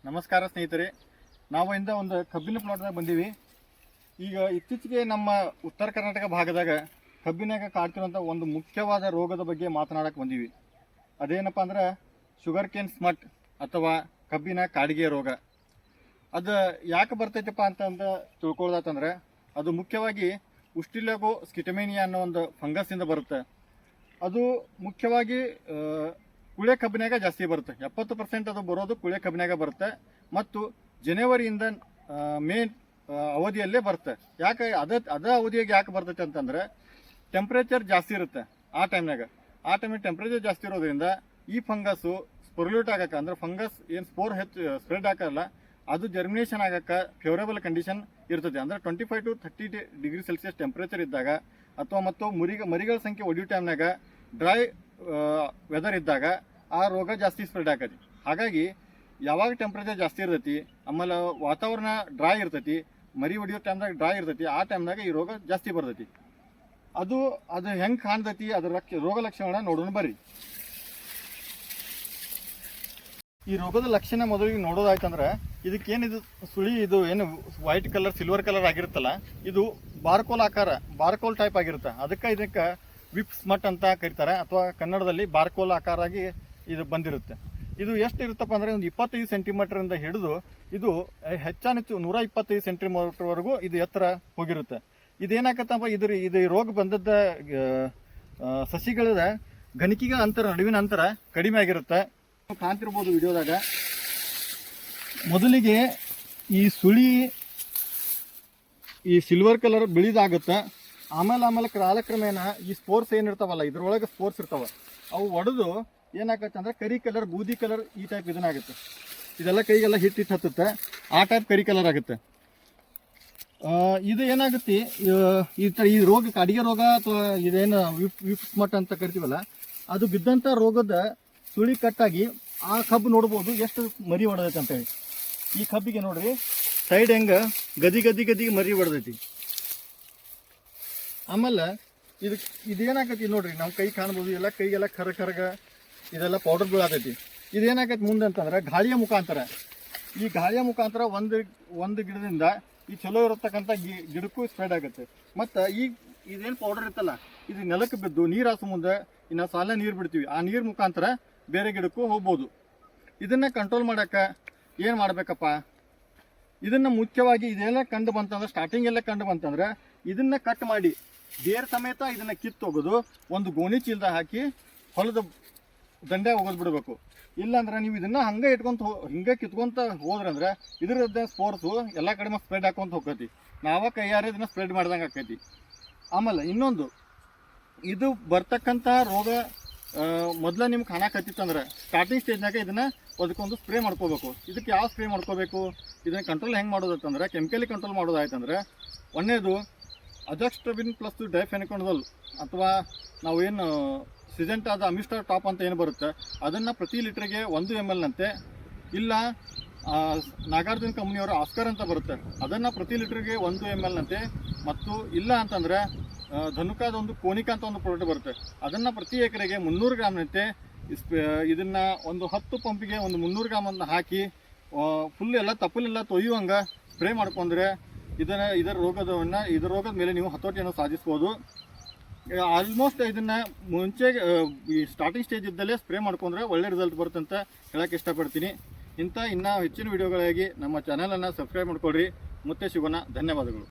ನಮಸ್ಕಾರ ಸ್ನೇಹಿತರೆ, ನಾವು ಒಂದು ಕಬ್ಬಿನ ಪ್ಲಾಟ್ದಾಗ ಬಂದೀವಿ. ಈಗ ಇತ್ತೀಚೆಗೆ ನಮ್ಮ ಉತ್ತರ ಕರ್ನಾಟಕ ಭಾಗದಾಗ ಕಬ್ಬಿನಾಗ ಕಾಡ್ತಿರುವಂಥ ಒಂದು ಮುಖ್ಯವಾದ ರೋಗದ ಬಗ್ಗೆ ಮಾತನಾಡಕ್ಕೆ ಬಂದೀವಿ. ಅದೇನಪ್ಪ ಅಂದ್ರೆ ಶುಗರ್ ಕೇನ್ ಸ್ಮಟ್ ಅಥವಾ ಕಬ್ಬಿನ ಕಾಡಿಗೆ ರೋಗ. ಅದು ಯಾಕೆ ಬರ್ತೈತಪ್ಪ ಅಂತಂದು ತಿಳ್ಕೊಳ್ಳೋದಾತಂದ್ರೆ ಅದು ಮುಖ್ಯವಾಗಿ ಉಸ್ಟಿಲ್ಯಾಗೋ ಸ್ಕಿಟಮೇನಿಯಾ ಅನ್ನೋ ಒಂದು ಫಂಗಸ್ಸಿಂದ ಬರುತ್ತೆ. ಅದು ಮುಖ್ಯವಾಗಿ ಕುಳೆ ಕಬ್ಬಿನಾಗ ಜಾಸ್ತಿ ಬರುತ್ತೆ. 70% ಅದು ಬರೋದು ಕುಳೆ ಕಬ್ಬಿನಾಗ ಬರುತ್ತೆ ಮತ್ತು ಜನವರಿಯಿಂದ ಮೇ ಅವಧಿಯಲ್ಲೇ ಬರುತ್ತೆ. ಯಾಕೆ ಅದ ಅವಧಿಯಾಗಿ ಯಾಕೆ ಬರ್ತೈತೆ ಅಂತಂದರೆ ಟೆಂಪ್ರೇಚರ್ ಜಾಸ್ತಿ ಇರುತ್ತೆ ಆ ಟೈಮ್ನಾಗ ಟೆಂಪ್ರೇಚರ್ ಜಾಸ್ತಿ ಇರೋದ್ರಿಂದ ಈ ಫಂಗಸ್ಸು ಸ್ಪೊರ್ಲ್ಯೂಟ್ ಆಗಕ್ಕೆ ಅಂದ್ರೆ ಫಂಗಸ್ ಏನು ಸ್ಪೋರ್ ಹೆಚ್ಚು ಸ್ಪ್ರೆಡ್ ಆಗಲ್ಲ, ಅದು ಜರ್ಮಿನೇಷನ್ ಆಗಕ್ಕೆ ಫೇವರೇಬಲ್ ಕಂಡೀಷನ್ ಇರ್ತದೆ. ಅಂದರೆ 25 to 30 ಡಿಗ್ರಿ ಸೆಲ್ಸಿಯಸ್ ಟೆಂಪ್ರೇಚರ್ ಇದ್ದಾಗ ಅಥವಾ ಮತ್ತು ಮರಿಗಳ ಸಂಖ್ಯೆ ಒಡೆಯೋ ಟೈಮ್ನಾಗ ಡ್ರೈ ವೆದರ್ ಇದ್ದಾಗ ಆ ರೋಗ ಜಾಸ್ತಿ ಸ್ಪ್ರೆಡ್ ಆಕತಿ. ಹಾಗಾಗಿ ಯಾವಾಗ ಟೆಂಪ್ರೇಚರ್ ಜಾಸ್ತಿ ಇರ್ತೈತಿ, ಆಮೇಲೆ ವಾತಾವರಣ ಡ್ರೈ ಇರ್ತೈತಿ, ಮರಿ ಹೊಡಿಯೋ ಟೈಮ್ದಾಗ ಡ್ರೈ ಇರ್ತೈತಿ, ಆ ಟೈಮ್ನಾಗ ಈ ರೋಗ ಜಾಸ್ತಿ ಬರ್ತೈತಿ. ಅದು ಹೆಂಗೆ ಕಾಣ್ತೈತಿ, ಅದರ ರೋಗ ಲಕ್ಷಣಗಳನ್ನ ನೋಡೋಣ ಬರ್ರಿ. ಈ ರೋಗದ ಲಕ್ಷಣ ಮೊದಲಿಗೆ ನೋಡೋದಾಯ್ತಂದ್ರೆ ಇದಕ್ಕೇನಿದು ಸುಳಿ, ಇದು ಏನು ವೈಟ್ ಕಲರ್ ಸಿಲ್ವರ್ ಕಲರ್ ಆಗಿರುತ್ತಲ್ಲ, ಇದು ಬಾರ್ಕೋಲ್ ಟೈಪ್ ಆಗಿರುತ್ತೆ. ಇದಕ್ಕೆ ವಿಪ್ ಸ್ಮಟ್ ಅಂತ ಕರೀತಾರೆ, ಅಥವಾ ಕನ್ನಡದಲ್ಲಿ ಬಾರ್ಕೋಲ್ ಆಕಾರಾಗಿ ಇದು ಬಂದಿರುತ್ತೆ. ಇದು ಎಷ್ಟು ಇರುತ್ತಪ್ಪ ಅಂದರೆ ಒಂದು 25 ಸೆಂಟಿಮೀಟರಿಂದ ಹಿಡಿದು ಇದು ಹೆಚ್ಚಾನೆಚ್ಚು 125 ಸೆಂಟಿಮೀಟರ್ವರೆಗೂ ಇದು ಎತ್ತರ ಹೋಗಿರುತ್ತೆ. ಇದೇನಾಗತ್ತಪ್ಪ, ಇದು ರೋಗ ಬಂದದ್ದ ಸಸಿಗಳ ಗಣಿಕೆಗಳ ನಡುವಿನ ಅಂತರ ಕಡಿಮೆ ಆಗಿರುತ್ತೆ. ಕಾಣ್ತಿರ್ಬೋದು ವಿಡಿಯೋದಾಗ. ಮೊದಲಿಗೆ ಈ ಸುಳಿ ಈ ಸಿಲ್ವರ್ ಕಲರ್ ಬಿಳಿದಾಗುತ್ತೆ. ಆಮೇಲೆ ಕಾಲಕ್ರಮೇಣ ಈ ಸ್ಪೋರ್ಸ್ ಏನಿರ್ತಾವಲ್ಲ, ಇದ್ರೊಳಗೆ ಸ್ಪೋರ್ಸ್ ಇರ್ತಾವ, ಅವು ಒಡೆದು ಏನಾಗತ್ತೆ ಅಂದ್ರೆ ಕರಿ ಕಲರ್, ಬೂದಿ ಕಲರ್ ಈ ಟೈಪ್ ಇದನ್ನಾಗುತ್ತೆ. ಇದೆಲ್ಲ ಕೈಗೆಲ್ಲ ಹಿಟ್ಟು ಹತ್ತುತ್ತೆ, ಆ ಟೈಪ್ ಕರಿ ಕಲರ್ ಆಗುತ್ತೆ. ಇದು ಏನಾಗುತ್ತೆ, ಈ ರೋಗ ಅಡಿಗೆ ರೋಗ ಅಥವಾ ಇದೇನು ವಿಪ್ ಸ್ಮಟ್ ಅಂತ ಕರಿತೀವಲ್ಲ, ಅದು ಬಿದ್ದಂಥ ರೋಗದ ಸುಳಿ ಕಟ್ಟಾಗಿ ಆ ಕಬ್ಬು ನೋಡ್ಬೋದು ಎಷ್ಟು ಮರಿ ಹೊಡೆದೈತೆ ಅಂತೇಳಿ. ಈ ಕಬ್ಬಿಗೆ ನೋಡ್ರಿ ಸೈಡ್ ಹೆಂಗೆ ಗದಿ ಮರಿ ಹೊಡೆದೈತಿ. ಆಮೇಲೆ ಇದೇನಾಗೈತಿ ನೋಡ್ರಿ, ನಾವು ಕೈ ಕಾಣ್ಬೋದು, ಎಲ್ಲ ಕೈಗೆಲ್ಲ ಕರಗ ಇದೆಲ್ಲ ಪೌಡರ್ ಬೀಳತೈತಿ. ಇದೇನಾಗೈತಿ ಮುಂದೆ ಅಂತಂದ್ರೆ ಗಾಳಿಯ ಮುಖಾಂತರ ಒಂದು ಗಿಡದಿಂದ ಈ ಚಲೋ ಇರತಕ್ಕಂಥ ಗಿಡಕ್ಕೂ ಸ್ಪ್ರೆಡ್ ಆಗುತ್ತೆ. ಮತ್ತು ಇದೇನು ಪೌಡರ್ ಇರ್ತಲ್ಲ, ಇದು ನೆಲಕ್ಕೆ ಬಿದ್ದು ನೀರು ಹಾಸು ಮುಂದೆ ಇನ್ನು ಸಾಲ ನೀರು ಬಿಡ್ತೀವಿ, ಆ ನೀರು ಮುಖಾಂತರ ಬೇರೆ ಗಿಡಕ್ಕೂ ಹೋಗ್ಬೋದು. ಇದನ್ನು ಕಂಟ್ರೋಲ್ ಮಾಡೋಕ್ಕೆ ಏನು ಮಾಡಬೇಕಪ್ಪ, ಇದನ್ನು ಮುಖ್ಯವಾಗಿ ಇದೆಲ್ಲ ಕಂಡು ಬಂತಂದ್ರೆ, ಸ್ಟಾರ್ಟಿಂಗ್ ಕಂಡು ಬಂತಂದ್ರೆ ಇದನ್ನು ಕಟ್ ಮಾಡಿ ಬೇರೆ ಸಮೇತ ಇದನ್ನು ಕಿತ್ತೋಗೋದು, ಒಂದು ಗೋಣಿ ಚೀಲದ ಹಾಕಿ ಹೊಲದ ದಂಡೆ ಹೋಗೋದು ಬಿಡಬೇಕು. ಇಲ್ಲಾಂದ್ರೆ ನೀವು ಇದನ್ನು ಹಿಂಗೆ ಕಿತ್ಕೊಂತ ಹೋದ್ರಂದ್ರೆ ಇದರದ್ದ ಸ್ಪೋರ್ಸು ಎಲ್ಲ ಕಡೆ ಸ್ಪ್ರೆಡ್ ಹಾಕೊಂತ ಹೋಗ್ತೈತಿ. ನಾವ ಕೈಯಾರೆ ಇದನ್ನ ಸ್ಪ್ರೆಡ್ ಮಾಡ್ದಂಗೆ ಆಕೈತಿ. ಆಮೇಲೆ ಇನ್ನೊಂದು, ಇದು ಬರ್ತಕ್ಕಂಥ ರೋಗ ಮೊದಲ ನಿಮ್ಗೆ ಕಾಣಕತ್ತಿತ್ತಂದ್ರೆ ಸ್ಟಾರ್ಟಿಂಗ್ ಸ್ಟೇಜ್ನಾಗ ಇದನ್ನ ಅದಕ್ಕೊಂದು ಸ್ಪ್ರೇ ಮಾಡ್ಕೋಬೇಕು. ಇದಕ್ಕೆ ಯಾವ ಸ್ಪ್ರೇ ಮಾಡ್ಕೋಬೇಕು, ಇದನ್ನ ಕಂಟ್ರೋಲ್ ಹೆಂಗೆ ಮಾಡೋದಂತಂದ್ರೆ ಕೆಮಿಕಲಿ ಕಂಟ್ರೋಲ್ ಮಾಡೋದಾಯ್ತಂದ್ರೆ ಒಂದೇದು ಅಜಾಕ್ಸ್ಟ್ರೋಬಿನ್ ಪ್ಲಸ್ ಡೈಫೆನಿಕೋನಜೋಲ್ ಅಥವಾ ನಾವೇನು ಸಿಜೆಂಟ್ ಆದ ಅಮಿಸ್ಟರ್ ಟಾಪ್ ಅಂತ ಏನು ಬರುತ್ತೆ ಅದನ್ನು ಪ್ರತಿ ಲೀಟ್ರಿಗೆ 1 ml ನಂತೆ, ಇಲ್ಲ ನಾಗಾರ್ಜುನ ಕಂಪ್ನಿಯವರ ಆಸ್ಕರ್ ಅಂತ ಬರುತ್ತೆ ಅದನ್ನು ಪ್ರತಿ ಲೀಟ್ರಿಗೆ 1 ml ನಂತೆ, ಮತ್ತು ಇಲ್ಲ ಅಂತಂದರೆ ಧನುಕಾದ ಒಂದು ಕೋನಿಕಾ ಅಂತ ಒಂದು ಪ್ರಾಡಕ್ಟ್ ಬರುತ್ತೆ ಅದನ್ನು ಪ್ರತಿ ಎಕರೆಗೆ 300 ಗ್ರಾಮ್ನಂತೆ ಇದನ್ನು ಒಂದು 10 ಪಂಪಿಗೆ ಒಂದು 300 ಗ್ರಾಮನ್ನು ಹಾಕಿ ಫುಲ್ ಎಲ್ಲ ತಪ್ಪಲೆಲ್ಲ ತೊಯ್ಯುವಂಗೆ ಸ್ಪ್ರೇ ಮಾಡ್ಕೊಂಡ್ರೆ ಇದರ ರೋಗದ ಮೇಲೆ ನೀವು ಹತೋಟಿಯನ್ನು ಸಾಧಿಸ್ಬೋದು. ಆಲ್ಮೋಸ್ಟ್ ಇದನ್ನು ಮುಂಚೆ ಈ ಸ್ಟಾರ್ಟಿಂಗ್ ಸ್ಟೇಜ್ ಇದ್ದಲ್ಲೇ ಸ್ಪ್ರೇ ಮಾಡ್ಕೊಂಡ್ರೆ ಒಳ್ಳೆ ರಿಸಲ್ಟ್ ಬರುತ್ತೆ ಅಂತ ಹೇಳಕ್ಕೆ ಇಷ್ಟಪಡ್ತೀನಿ. ಇನ್ನೂ ಹೆಚ್ಚಿನ ವಿಡಿಯೋಗಳಿಗಾಗಿ ನಮ್ಮ ಚಾನಲನ್ನು ಸಬ್ಸ್ಕ್ರೈಬ್ ಮಾಡ್ಕೊಳ್ರಿ. ಮತ್ತೆ ಸಿಗೋಣ. ಧನ್ಯವಾದಗಳು.